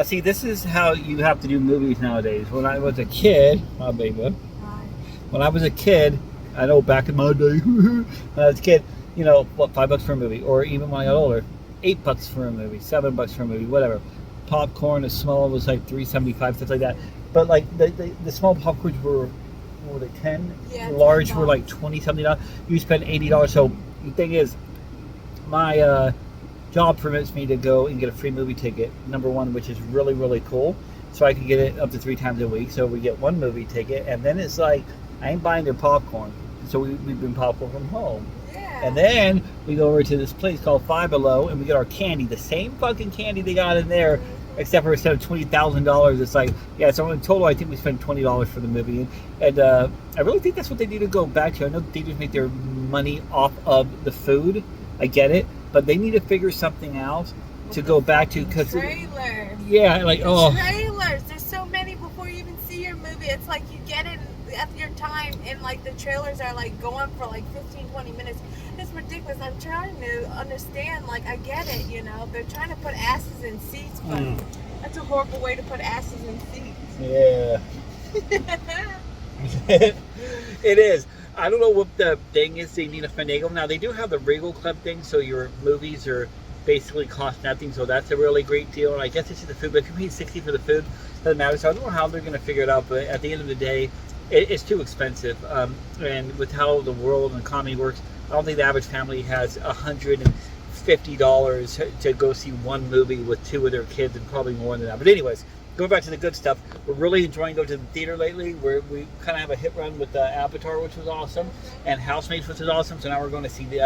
see, this is how you have to do movies nowadays. When I was a kid, my baby, when I was a kid, I know back in my day, when I was a kid, you know, what, $5 for a movie, or even when I got older, $8 for a movie, $7 for a movie, whatever. Popcorn, as small was like $3.75, stuff like that. But like the small popcorns were, what were they, 10? Yeah, large $10. were like $20 something. You spend $80. So the thing is, my job permits me to go and get a free movie ticket, number one, which is really, really cool. So I can get it up to 3 times a week. So we get one movie ticket, and then it's like, I ain't buying their popcorn. So we bring popcorn from home. Yeah. And then we go over to this place called Five Below, and we get our candy, the same fucking candy they got in there, except for instead of $20,000, it's like, yeah, so in total, I think we spent $20 for the movie. And I really think that's what they need to go back to. I know theaters make their money off of the food. I get it, but they need to figure something out to go back to, because trailers. Yeah, like trailers. There's so many before you even see your movie. It's like you get it at your time, and like the trailers are like going for like 15-20 minutes. It's ridiculous. I'm trying to understand. Like, I get it, you know, they're trying to put asses in seats, but that's a horrible way to put asses in seats. Yeah. It is. I don't know what the thing is they need to finagle. Now, they do have the Regal Club thing, so your movies are basically cost nothing, so that's a really great deal. And I guess it's the food, but if you pay $60 for the food, it doesn't matter. So I don't know how they're going to figure it out, but at the end of the day, it's too expensive. And with how the world and economy works, I don't think the average family has $150 to go see one movie with 2 of their kids, and probably more than that. But anyways, going back to the good stuff, we're really enjoying going to the theater lately. We kind of have a hit run with Avatar, which was awesome, and Housemates, which was awesome. So now we're going to see the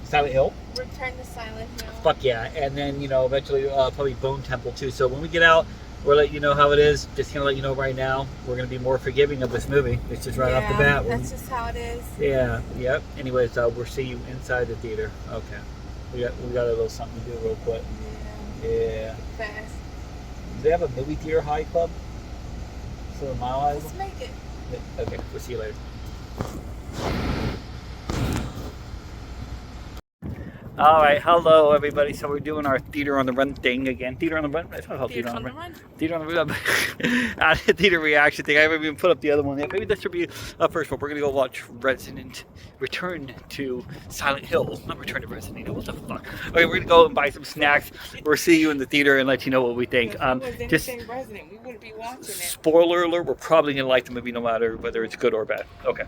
Silent Hill. Return to Silent Hill. Fuck yeah. And then, you know, eventually probably Bone Temple too. So when we get out, we'll let you know how it is. Just going to let you know right now, we're going to be more forgiving of this movie. It's just right off the bat. That's just how it is. Yeah, yep. Anyways, we'll see you inside the theater. Okay. We got a little something to do real quick. Yeah. Fast. Do they have a movie theater high club? So a Mile High? Let's make it. Okay, we'll see you later. All right, hello everybody. So we're doing our Theater on the Run thing again. Theater on the Run? It's not called Theater on the Run. Theater on the Run. Theater reaction thing. I haven't even put up the other one yet. Maybe this should be first one. We're gonna go watch Return to Silent Hill. Not Return to Resident Evil. What the fuck? Okay, we're gonna go and buy some snacks. We'll see you in the theater and let you know what we think. Just Resident, we wouldn't be watching it. Spoiler alert: we're probably gonna like the movie no matter whether it's good or bad. Okay.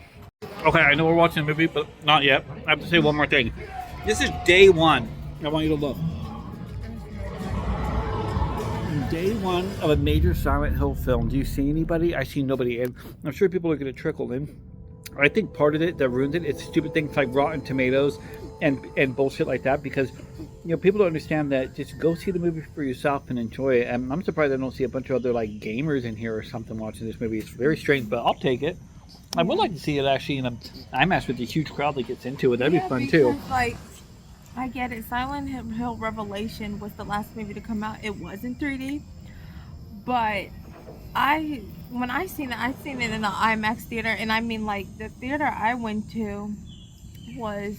Okay, I know we're watching a movie, but not yet. I have to say one more thing. This is day one. I want you to look. Day one of a major Silent Hill film. Do you see anybody? I see nobody. And I'm sure people are going to trickle in. I think part of it that ruins it, it's stupid things like Rotten Tomatoes and bullshit like that, because, you know, people don't understand that. Just go see the movie for yourself and enjoy it. And I'm surprised I don't see a bunch of other like gamers in here or something watching this movie. It's very strange, but I'll take it. I would like to see it actually in an IMAX with a huge crowd that gets into it. That'd be fun too. Like, I get it. Silent Hill Revelation was the last movie to come out. It was in 3D, but when I seen it in the IMAX theater, and I mean, like, the theater I went to was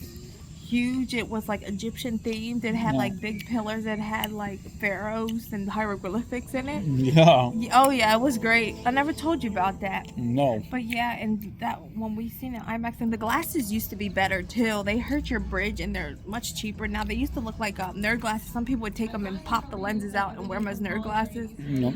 huge. It was like Egyptian themed. It had like big pillars. It had like pharaohs and hieroglyphics in it. Yeah. Oh yeah, it was great. I never told you about that. No. But yeah, and that when we seen it IMAX, and the glasses used to be better too. They hurt your bridge, and they're much cheaper now. They used to look like nerd glasses. Some people would take them and pop the lenses out and wear them as nerd glasses. No.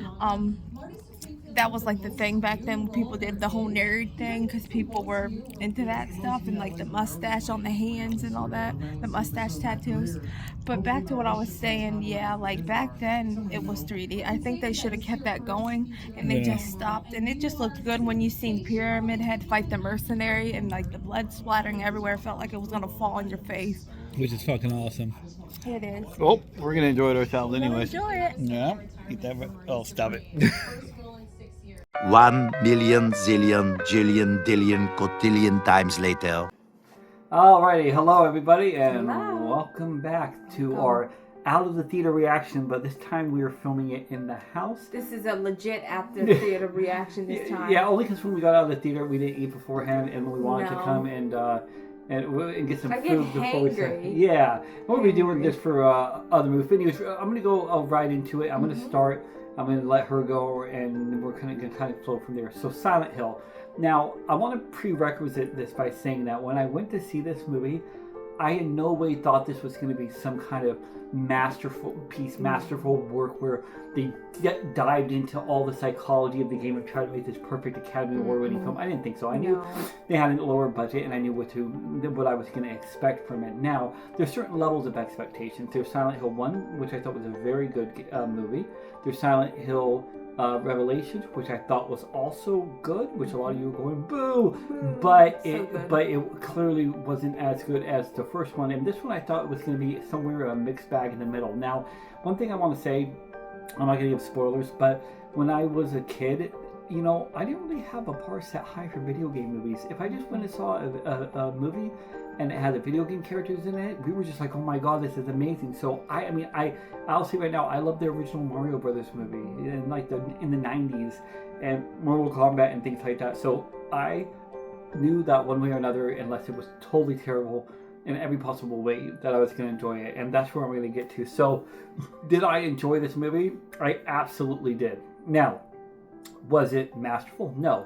That was like the thing back then when people did the whole nerd thing, because people were into that stuff, and like the mustache on the hands and all that, the mustache tattoos. But back to what I was saying, yeah, like back then it was 3D. I think they should have kept that going, and they just stopped. And it just looked good when you seen Pyramid Head fight the mercenary, and like the blood splattering everywhere. It felt like it was gonna fall on your face. Which is fucking awesome. It is. Oh, we're gonna enjoy it ourselves anyways. Enjoy it. Yeah. Eat that. Oh, stop it. 1 million, zillion, jillion, dillion, cotillion times later. Alrighty, hello everybody, and Hello. welcome back to our out of the theater reaction. But this time we are filming it in the house. This is a legit after theater reaction this time. Yeah, only because when we got out of the theater, we didn't eat beforehand, and we wanted to No. come and and get some I get food before we start. hangry. Yeah, we'll be doing Hangry. this for other movies. But anyways, I'm gonna go right into it. I'm gonna start. I'm gonna let her go, and we're gonna kind of flow from there. So Silent Hill. Now, I want to prerequisite this by saying that when I went to see this movie, I in no way thought this was going to be some kind of masterful work where they dived into all the psychology of the game and tried to make this perfect Academy Award-winning film. I didn't think so. I knew they had a lower budget, and I knew what I was going to expect from it. Now, there's certain levels of expectations. There's Silent Hill 1, which I thought was a very good movie. There's Silent Hill Revelations, which I thought was also good, which a lot of you were going boo, but it clearly wasn't as good as the first one. And this one I thought was going to be somewhere a mixed bag in the middle. Now, one thing I want to say, I'm not going to give spoilers, but when I was a kid, you know, I didn't really have a bar set high for video game movies. If I just went and saw a movie and it had the video game characters in it, we were just like, oh my god, this is amazing. So I'll say right now, I love the original Mario Brothers movie in the 90s, and Mortal Kombat and things like that. So I knew that one way or another, unless it was totally terrible in every possible way, that I was going to enjoy it, and that's where I'm going to get to. So, did I enjoy this movie? I absolutely did. Now, was it masterful? No.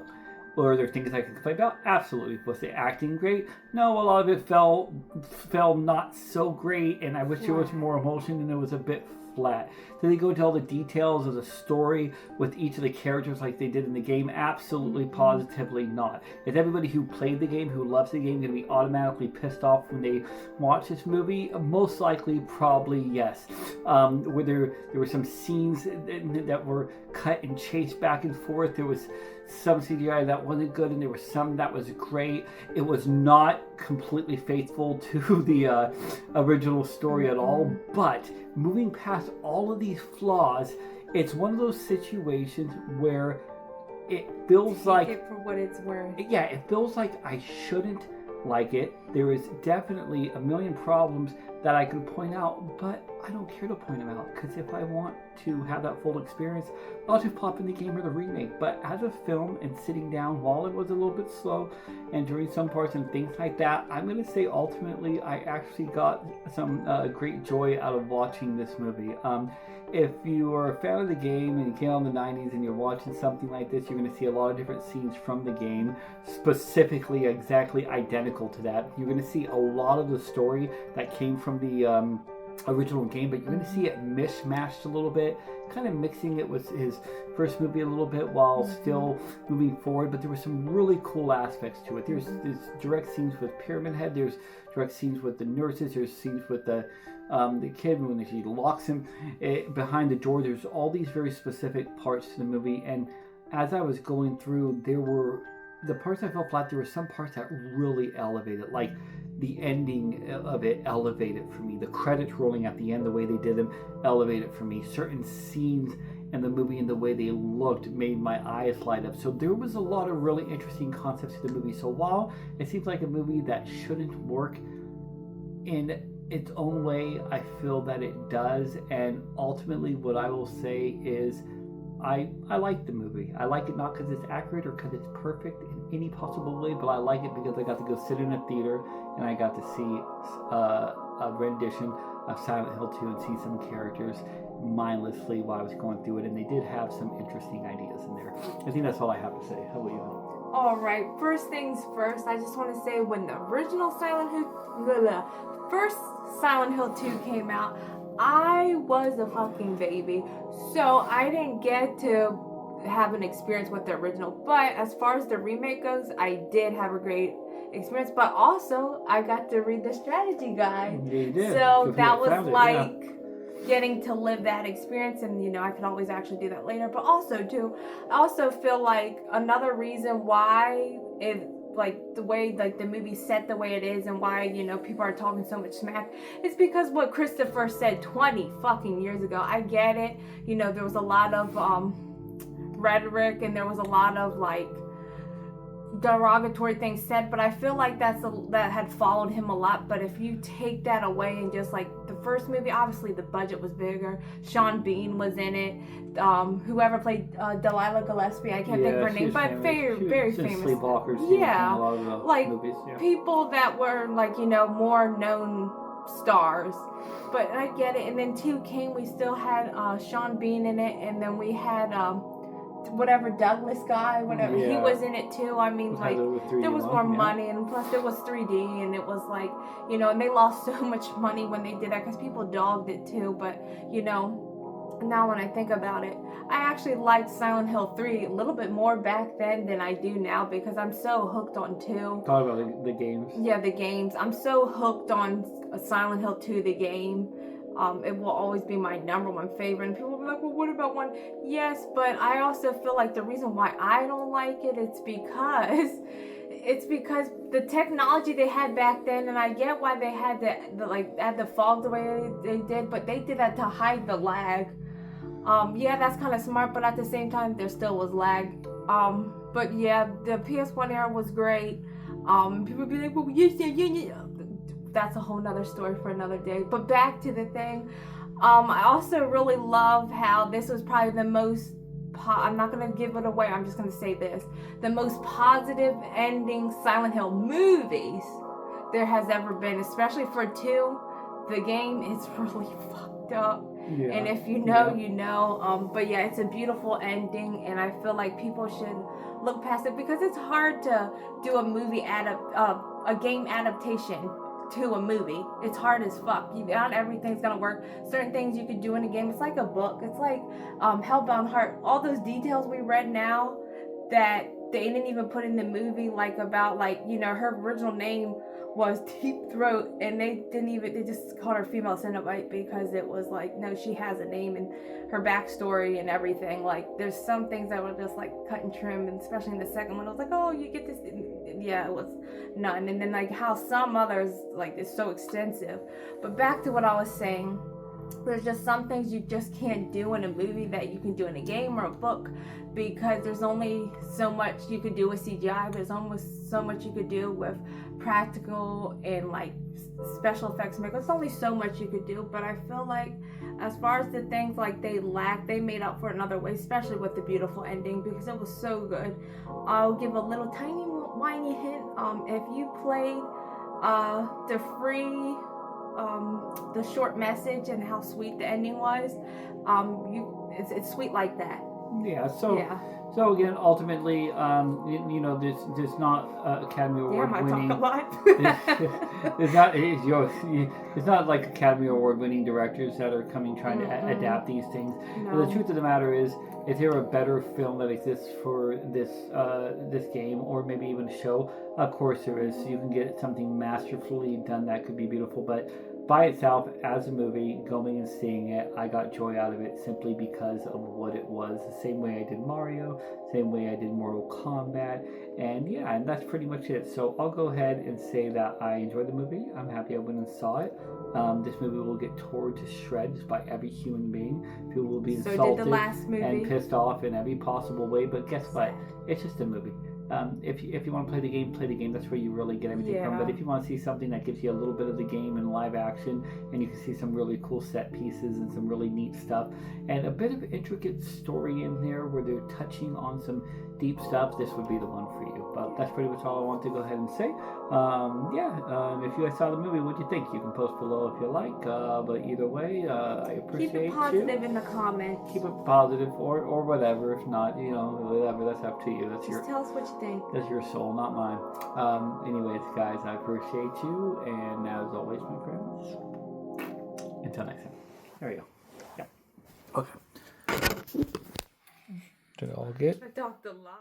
Were there things I could complain about? Absolutely. Was the acting great? No, a lot of it fell not so great, and I wish there was more emotion, and it was a bit flat. Did they go into all the details of the story with each of the characters like they did in the game? Absolutely, positively not. Is everybody who played the game, who loves the game, going to be automatically pissed off when they watch this movie? Most likely, probably yes. Where there were some scenes that were cut and chased back and forth. There was some CGI that wasn't good, and there was some that was great. It was not completely faithful to the original story at all, but moving past all of these flaws, it's one of those situations where it feels like it for what it's worth. Yeah, it feels like I shouldn't like it. There is definitely a million problems that I can point out, but I don't care to point them out, because if I want to have that full experience, I'll just pop in the game or the remake. But as a film and sitting down, while it was a little bit slow and during some parts and things like that, I'm going to say ultimately I actually got some great joy out of watching this movie. If you are a fan of the game and you came out in the 90s and you're watching something like this, you're going to see a lot of different scenes from the game, specifically exactly identical to that. You're going to see a lot of the story that came from the original game, but you're going to see it mishmashed a little bit, kind of mixing it with his first movie a little bit while still moving forward. But there were some really cool aspects to it. There's direct scenes with Pyramid Head, there's direct scenes with the nurses, there's scenes with the kid when she locks him behind the door. There's all these very specific parts to the movie, and as I was going through, there were the parts I felt flat. There were some parts that really elevated, like the ending of it elevated for me. The credits rolling at the end, the way they did them, elevated for me. Certain scenes in the movie and the way they looked made my eyes light up. So there was a lot of really interesting concepts to the movie. So while it seems like a movie that shouldn't work in its own way, I feel that it does. And ultimately what I will say is I like the movie. I like it not because it's accurate or because it's perfect in any possible way, but I like it because I got to go sit in a theater and I got to see a rendition of Silent Hill 2 and see some characters mindlessly while I was going through it, and they did have some interesting ideas in there. I think that's all I have to say. How about you? Alright, first things first, I just want to say when the original first Silent Hill 2 came out, I was a fucking baby, so I didn't get to have an experience with the original. But as far as the remake goes, I did have a great experience. But also, I got to read the strategy guide. Yeah, you did. So that was like getting to live that experience, and you know, I could always actually do that later. But also too, I also feel like another reason why it, like the way like the movie set the way it is and why, you know, people are talking so much smack, is because what Christopher said 20 fucking years ago. I get it, you know, there was a lot of rhetoric and there was a lot of like derogatory things said, but I feel like that had followed him a lot. But if you take that away and just like the first movie, obviously the budget was bigger. Sean Bean was in it. Whoever played Delilah Gillespie, I can't think of her name, but very famous. Sleepwalkers. Yeah, A lot of the like movies, yeah. people that were like more known stars. But I get it. And then 2 came. We still had Sean Bean in it, and then we had whatever Douglas guy, whatever he was in it too. I mean, like there was more money, and plus it was 3D, and it was like and they lost so much money when they did that because people dogged it too. But now when I think about it, I actually liked Silent Hill 3 a little bit more back then than I do now because I'm so hooked on 2. Talk about the games. Yeah, the games. I'm so hooked on Silent Hill 2, the game. It will always be my #1 favorite. And people will be like, well, what about 1? Yes, but I also feel like the reason why I don't like it, it's because the technology they had back then, and I get why they had the fog the way they did, but they did that to hide the lag. Yeah, that's kind of smart, but at the same time, there still was lag. But yeah, the PS1 era was great. People be like, well, that's a whole nother story for another day. But back to the thing, I also really love how this was probably the most, I'm not going to give it away, I'm just going to say this, the most positive ending Silent Hill movies there has ever been, especially for 2. The game is really fucked up. Yeah. And if you know, you know. But yeah, it's a beautiful ending, and I feel like people should look past it because it's hard to do a movie a game adaptation to a movie. It's hard as fuck. Not everything's gonna work. Certain things you could do in a game. It's like a book. It's like Hellbound Heart. All those details we read now that they didn't even put in the movie, like about her original name was Deep Throat, and they just called her female Cenobite because it was like, no, she has a name and her backstory and everything. Like, there's some things that were just like cut and trim, and especially in the second one, I was like, oh, you get this. Yeah, it was none. And then like how some others, like, it's so extensive. But back to what I was saying, there's just some things you just can't do in a movie that you can do in a game or a book because there's only so much you could do with CGI. There's almost so much you could do with practical and like special effects makeup. There's only so much you could do, but I feel like as far as the things like they made up for it another way, especially with the beautiful ending because it was so good. I'll give a little tiny whiny hint. If you played the free the short message and how sweet the ending was, it's sweet like that. Yeah. So again, ultimately, this not Academy Award winning. I talk a lot. It's not like Academy Award winning directors that are trying to adapt these things. No. But the truth of the matter is there a better film that exists for this game or maybe even a show? Of course there is. You can get something masterfully done that could be beautiful, but by itself, as a movie, going and seeing it, I got joy out of it simply because of what it was. The same way I did Mario, same way I did Mortal Kombat, and that's pretty much it. So I'll go ahead and say that I enjoyed the movie. I'm happy I went and saw it. This movie will get torn to shreds by every human being. People will be insulted so did the last movie. And pissed off in every possible way, but guess what? It's just a movie. If you want to play the game, that's where you really get everything from. But if you want to see something that gives you a little bit of the game in live action, and you can see some really cool set pieces and some really neat stuff, and a bit of intricate story in there where they're touching on some deep stuff, this would be the one for you. But that's pretty much all I want to go ahead and say. If you guys saw the movie, what do you think? You can post below if you like. But either way, I appreciate you. Keep it positive in the comments. Keep it positive or whatever. If not, whatever. That's up to you. Just tell us what you think. That's your soul, not mine. Anyways, guys, I appreciate you, and as always, my friends, until next time. There we go. Yeah. Okay. Did it all get? I talked a lot.